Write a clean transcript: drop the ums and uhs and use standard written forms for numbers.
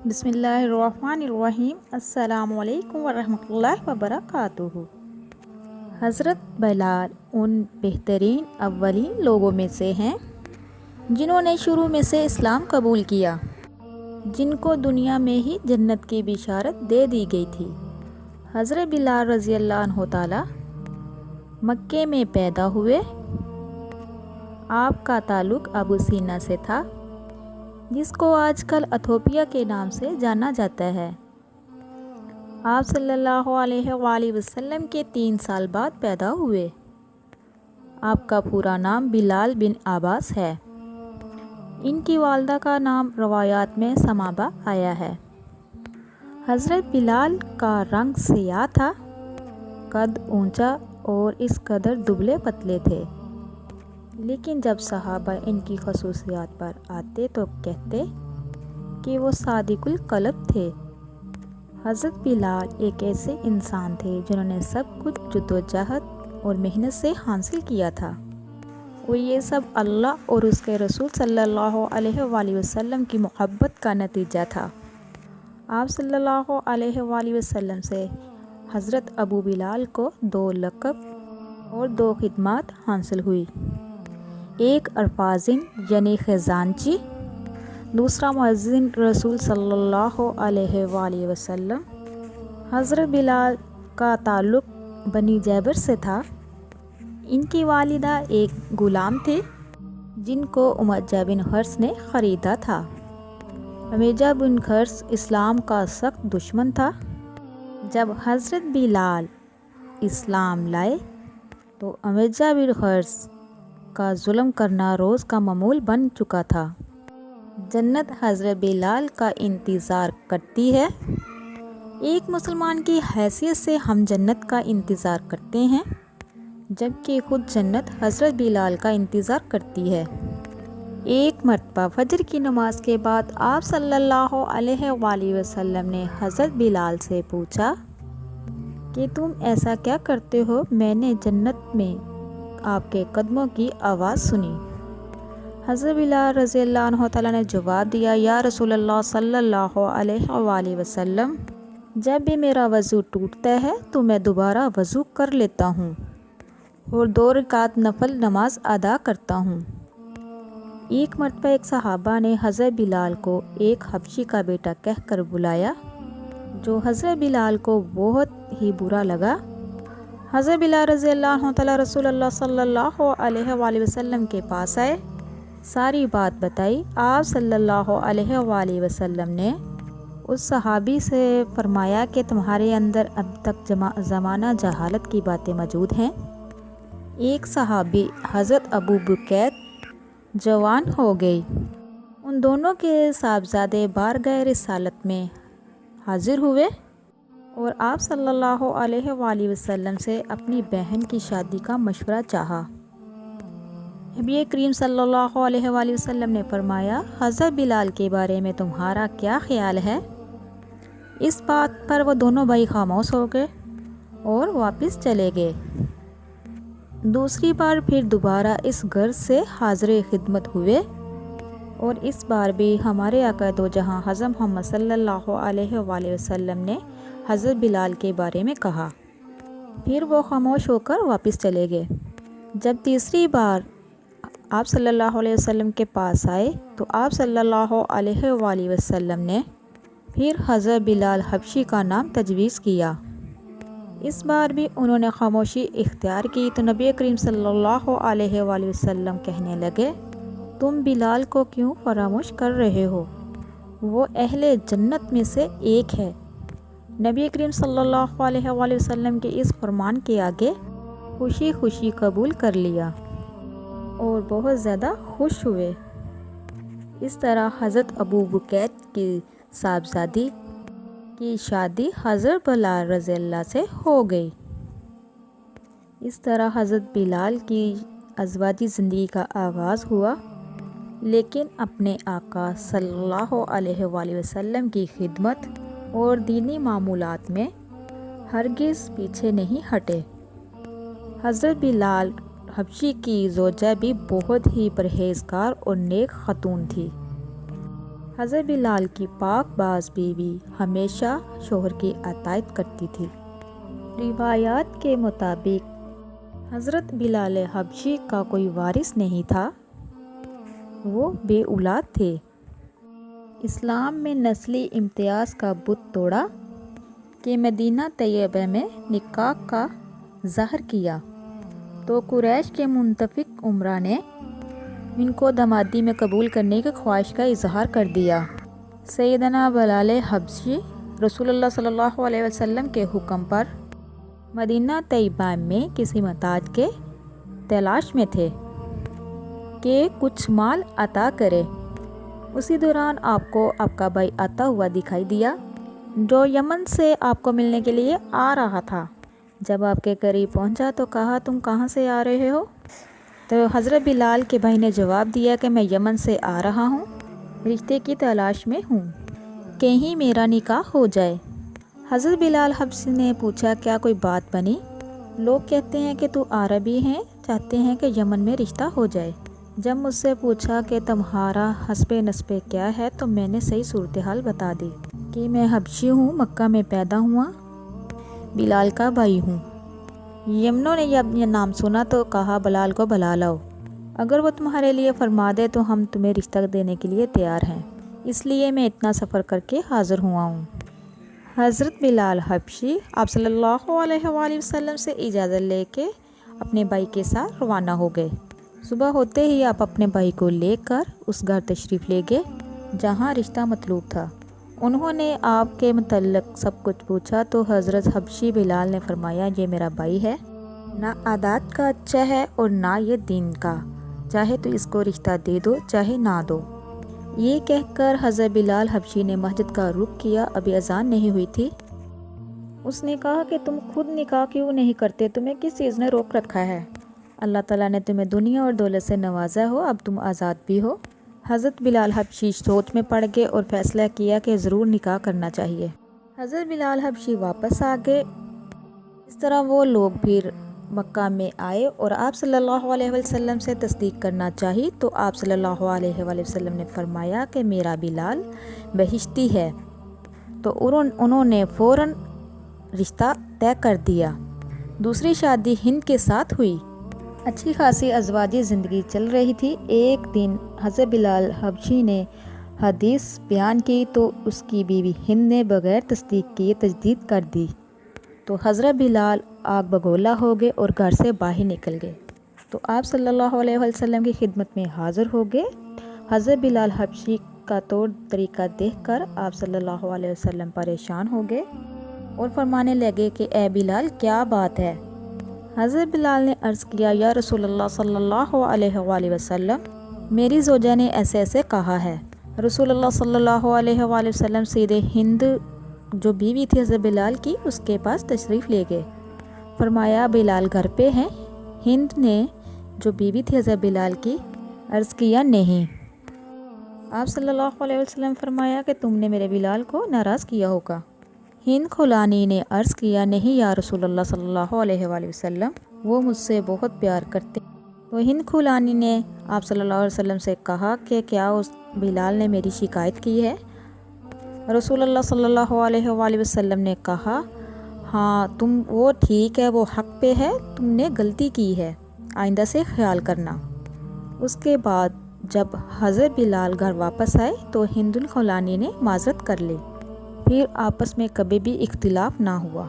بسم اللہ الرحمن الرحیم۔ السلام علیکم ورحمۃ اللہ وبرکاتہ۔ حضرت بلال ان بہترین اولین لوگوں میں سے ہیں جنہوں نے شروع میں سے اسلام قبول کیا، جن کو دنیا میں ہی جنت کی بشارت دے دی گئی تھی۔ حضرت بلال رضی اللہ عنہ تعالی مکے میں پیدا ہوئے۔ آپ کا تعلق ابو سینا سے تھا، جس کو آج کل ایتھوپیا کے نام سے جانا جاتا ہے۔ آپ صلی اللہ علیہ وآلہ وسلم کے 3 سال بعد پیدا ہوئے۔ آپ کا پورا نام بلال بن عباس ہے۔ ان کی والدہ کا نام روایات میں سمابہ آیا ہے۔ حضرت بلال کا رنگ سیاہ تھا، قد اونچا اور اس قدر دبلے پتلے تھے، لیکن جب صحابہ ان کی خصوصیات پر آتے تو کہتے کہ وہ صادق القلب تھے۔ حضرت بلال ایک ایسے انسان تھے جنہوں نے سب کچھ جدوجہد اور محنت سے حاصل کیا تھا، اور یہ سب اللہ اور اس کے رسول صلی اللہ علیہ وآلہ وسلم کی محبت کا نتیجہ تھا۔ آپ صلی اللہ علیہ وآلہ وسلم سے حضرت ابو بلال کو 2 لقب اور 2 خدمات حاصل ہوئی، ایک ارفازن یعنی خزانچی، دوسرا مؤذن رسول صلی اللہ علیہ وآلہ وسلم۔ حضرت بلال کا تعلق بنی جیبر سے تھا۔ ان کی والدہ ایک غلام تھی جن کو امیہ بن حرث نے خریدا تھا۔ امیہ بن حرث اسلام کا سخت دشمن تھا۔ جب حضرت بلال اسلام لائے تو امیہ بن حرث کا ظلم کرنا روز کا معمول بن چکا تھا۔ جنت حضرت بلال کا انتظار کرتی ہے۔ ایک مسلمان کی حیثیت سے ہم جنت کا انتظار کرتے ہیں، جبکہ خود جنت حضرت بلال کا انتظار کرتی ہے۔ ایک مرتبہ فجر کی نماز کے بعد آپ صلی اللہ علیہ وآلہ وسلم نے حضرت بلال سے پوچھا کہ تم ایسا کیا کرتے ہو؟ میں نے جنت میں آپ کے قدموں کی آواز سنی۔ حضرت بلال رضی اللہ عنہ تعالیٰ نے جواب دیا، یا رسول اللہ صلی اللہ علیہ وآلہ وسلم، جب بھی میرا وضو ٹوٹتا ہے تو میں دوبارہ وضو کر لیتا ہوں اور 2 رکعت نفل نماز ادا کرتا ہوں۔ ایک مرتبہ ایک صحابہ نے حضرت بلال کو ایک حبشی کا بیٹا کہہ کر بلایا، جو حضرت بلال کو بہت ہی برا لگا۔ حضرت بلال رضی اللہ عنہ تعالیٰ رسول اللہ صلی اللہ علیہ وآلہ وسلم کے پاس آئے، ساری بات بتائی۔ آپ صلی اللہ علیہ وآلہ وسلم نے اس صحابی سے فرمایا کہ تمہارے اندر اب تک زمانہ جہالت کی باتیں موجود ہیں۔ ایک صحابی حضرت ابو بکیر جوان ہو گئی۔ ان دونوں کے صاحبزادے بارگاہ رسالت میں حاضر ہوئے اور آپ صلی اللہ علیہ وآلہ وسلم سے اپنی بہن کی شادی کا مشورہ چاہا۔ نبی کریم صلی اللہ علیہ وآلہ وسلم نے فرمایا، حضرت بلال کے بارے میں تمہارا کیا خیال ہے؟ اس بات پر وہ دونوں بھائی خاموش ہو گئے اور واپس چلے گئے۔ دوسری بار پھر دوبارہ اس غرض سے حاضر خدمت ہوئے، اور اس بار بھی ہمارے آقا دو جہاں حضرت محمد صلی اللہ علیہ وآلہ وسلم نے حضرت بلال کے بارے میں کہا۔ پھر وہ خاموش ہو کر واپس چلے گئے۔ جب تیسری بار آپ صلی اللہ علیہ وسلم کے پاس آئے تو آپ صلی اللہ علیہ وآلہ وسلم نے پھر حضرت بلال حبشی کا نام تجویز کیا۔ اس بار بھی انہوں نے خاموشی اختیار کی تو نبی کریم صلی اللہ علیہ وآلہ وسلم کہنے لگے، تم بلال کو کیوں فراموش کر رہے ہو؟ وہ اہل جنت میں سے ایک ہے۔ نبی کریم صلی اللہ علیہ وآلہ وسلم کے اس فرمان کے آگے خوشی خوشی قبول کر لیا اور بہت زیادہ خوش ہوئے۔ اس طرح حضرت ابو بکیر کی صاحبزادی کی شادی حضرت بلال رضی اللہ سے ہو گئی۔ اس طرح حضرت بلال کی ازواجی زندگی کا آغاز ہوا، لیکن اپنے آقا صلی اللہ علیہ وآلہ وسلم کی خدمت اور دینی معمولات میں ہرگز پیچھے نہیں ہٹے۔ حضرت بلال حبشی کی زوجہ بھی بہت ہی پرہیزگار اور نیک خاتون تھی۔ حضرت بلال کی پاک باز بیوی ہمیشہ شوہر کی اطاعت کرتی تھی۔ روایات کے مطابق حضرت بلال حبشی کا کوئی وارث نہیں تھا، وہ بے اولاد تھے۔ اسلام میں نسلی امتیاز کا بت توڑا کہ مدینہ طیبہ میں نکاح کا ظاہر کیا تو قریش کے منتفق امراء نے ان کو دامادی میں قبول کرنے کی خواہش کا اظہار کر دیا۔ سیدنا بلال حبشی رسول اللہ صلی اللہ علیہ وسلم کے حکم پر مدینہ طیبہ میں کسی محتاج کے تلاش میں تھے کہ کچھ مال عطا کرے۔ اسی دوران آپ کو آپ کا بھائی آتا ہوا دکھائی دیا جو یمن سے آپ کو ملنے کے لیے آ رہا تھا۔ جب آپ کے قریب پہنچا تو کہا تم کہاں سے آ رہے ہو؟ تو حضرت بلال کے بھائی نے جواب دیا کہ میں یمن سے آ رہا ہوں، رشتے کی تلاش میں ہوں، کہیں میرا نکاح ہو جائے۔ حضرت بلال حبشی نے پوچھا کیا کوئی بات بنی؟ لوگ کہتے ہیں کہ تو عربی ہیں، چاہتے ہیں کہ یمن میں رشتہ ہو جائے۔ جب مجھ سے پوچھا کہ تمہارا حسب نسب کیا ہے تو میں نے صحیح صورتحال بتا دی کہ میں حبشی ہوں، مکہ میں پیدا ہوا، بلال کا بھائی ہوں۔ یمنوں نے جب یہ نام سنا تو کہا بلال کو بلا لاؤ، اگر وہ تمہارے لیے فرما دے تو ہم تمہیں رشتہ دینے کے لیے تیار ہیں، اس لیے میں اتنا سفر کر کے حاضر ہوا ہوں۔ حضرت بلال حبشی آپ صلی اللہ علیہ وآلہ وسلم سے اجازت لے کے اپنے بھائی کے ساتھ روانہ ہو گئے۔ صبح ہوتے ہی آپ اپنے بھائی کو لے کر اس گھر تشریف لے گئے جہاں رشتہ مطلوب تھا۔ انہوں نے آپ کے متعلق سب کچھ پوچھا تو حضرت حبشی بلال نے فرمایا یہ میرا بھائی ہے، نہ عادات کا اچھا ہے اور نہ یہ دین کا، چاہے تو اس کو رشتہ دے دو چاہے نہ دو۔ یہ کہہ کر حضرت بلال حبشی نے مسجد کا رخ کیا، ابھی اذان نہیں ہوئی تھی۔ اس نے کہا کہ تم خود نکاح کیوں نہیں کرتے، تمہیں کس چیز نے روک رکھا ہے؟ اللہ تعالیٰ نے تمہیں دنیا اور دولت سے نوازا ہو، اب تم آزاد بھی ہو۔ حضرت بلال حبشی سوچ میں پڑ گئے اور فیصلہ کیا کہ ضرور نکاح کرنا چاہیے۔ حضرت بلال حبشی واپس آ گئے۔ اس طرح وہ لوگ پھر مکہ میں آئے اور آپ صلی اللہ علیہ وسلم سے تصدیق کرنا چاہی تو آپ صلی اللہ علیہ وسلم نے فرمایا کہ میرا بلال بہشتی ہے، تو انہوں نے فوراً رشتہ طے کر دیا۔ دوسری شادی ہند کے ساتھ ہوئی۔ اچھی خاصی ازواجی زندگی چل رہی تھی۔ ایک دن حضرت بلال حبشی نے حدیث بیان کی تو اس کی بیوی ہند نے بغیر تصدیق کیے تجدید کر دی، تو حضرت بلال آگ بگولا ہو گئے اور گھر سے باہر نکل گئے تو آپ صلی اللہ علیہ وسلم کی خدمت میں حاضر ہو گئے۔ حضرت بلال حبشی کا طور طریقہ دیکھ کر آپ صلی اللہ علیہ وسلم پریشان ہو گئے اور فرمانے لگے کہ اے بلال کیا بات ہے؟ حضرت بلال نے عرض کیا یا رسول اللہ صلی اللہ علیہ وآلہ وسلم، میری زوجہ نے ایسے ایسے کہا ہے۔ رسول اللہ صلی اللہ علیہ وآلہ وسلم سیدھے ہند جو بیوی تھی حضرت بلال کی اس کے پاس تشریف لے گئے۔ فرمایا بلال گھر پہ ہیں؟ ہند نے جو بیوی تھی حضرت بلال کی عرض کیا نہیں۔ آپ صلی اللہ علیہ وسلم فرمایا کہ تم نے میرے بلال کو ناراض کیا ہوگا۔ ہند خولانی نے عرض کیا نہیں یا رسول اللہ صلی اللہ علیہ وآلہ وسلم، وہ مجھ سے بہت پیار کرتے۔ تو ہند خولانی نے آپ صلی اللہ علیہ وسلم سے کہا کہ کیا اس بلال نے میری شکایت کی ہے؟ رسول اللہ صلی اللہ علیہ وآلہ وسلم نے کہا ہاں وہ ٹھیک ہے، وہ حق پہ ہے، تم نے غلطی کی ہے، آئندہ سے خیال کرنا۔ اس کے بعد جب حضرت بلال گھر واپس آئے تو ہند خولانی نے معذرت کر لی، پھر آپس میں کبھی بھی اختلاف نہ ہوا۔